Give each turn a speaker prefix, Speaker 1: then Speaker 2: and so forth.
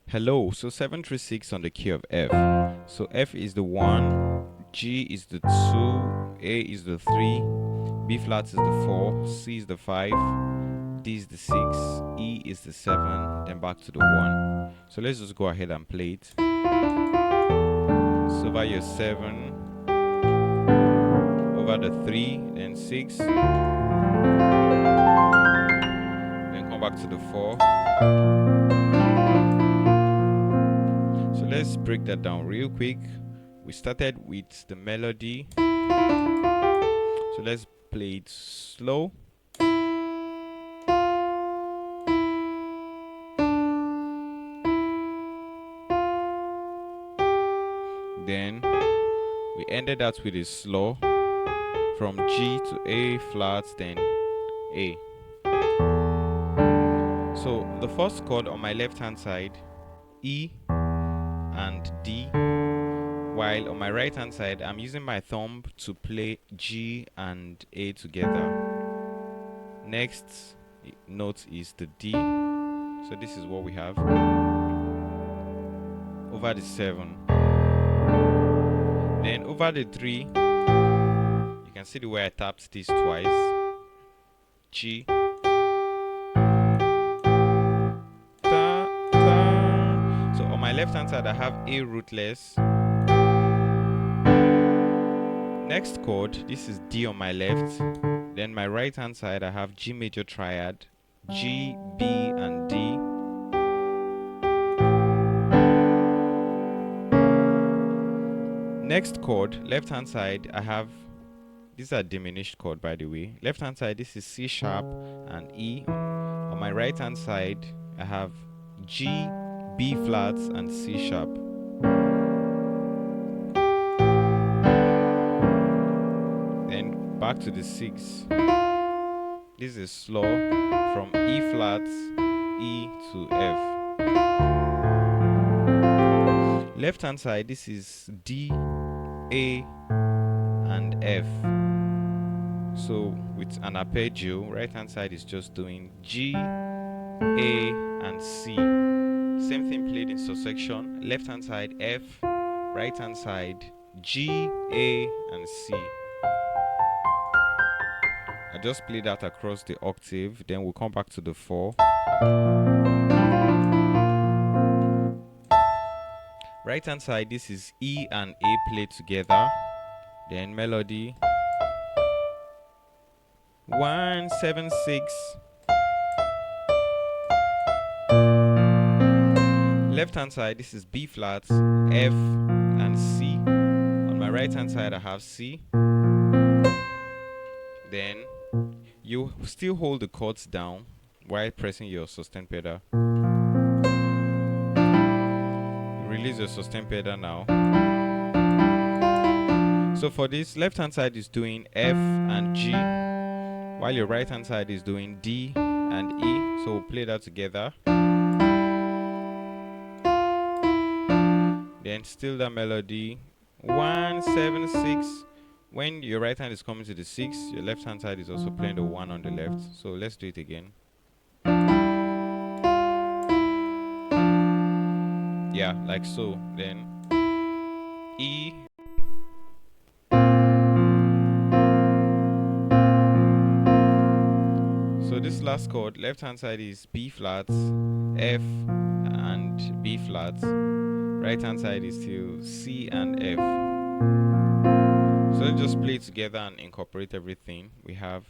Speaker 1: Hello, so 736 on the key of F. So F is the 1, G is the 2, A is the 3, B flat is the 4, C is the 5, D is the 6, E is the 7, then back to the 1. So let's just go ahead and play it. So over your 7, over the 3, then 6, then come back to the 4. So let's break that down real quick. We started with the melody. So let's play it slow. Then we ended that with a slow from G to A flat, then A. So the first chord on my left hand side, E and D, while on my right hand side I'm using my thumb to play G and A together. Next note is the D. So this is what we have over the 7. Then over the 3, you can see the way I tapped this twice. G, ta, ta. So on my left hand side I have A rootless. Next chord, this is D on my left. Then my right hand side I have G major triad, G, B and D. Next chord, left hand side I have, these are diminished chord by the way. Left hand side, this is C sharp and E. On my right hand side I have G, B flats and C sharp. Then back to the 6. This is slow from E flat, E to F. Left hand side, this is D, A and F. So with an arpeggio, right hand side is just doing G, A and C. Same thing played in subsection. Left hand side F, right hand side G, A and C. I just play that across the octave, then we'll come back to the 4. Right hand side, this is E and A played together. Then melody 1 7 6. Left hand side, this is B flat, F and C. On my right hand side I have C. Then you still hold the chords down while pressing your sustain pedal. Release your sustain pedal now. So for this, left hand side is doing F and G, while your right hand side is doing D and E. So we'll play that together. Then still the melody 1 7 6. When your right hand is coming to the 6, your left hand side is also playing the 1 on the left. So let's do it again. Yeah, like so. Then E. So this last chord, left hand side is B flat, F and B flat. Right hand side is still C and F. So let's just play it together and incorporate everything. We have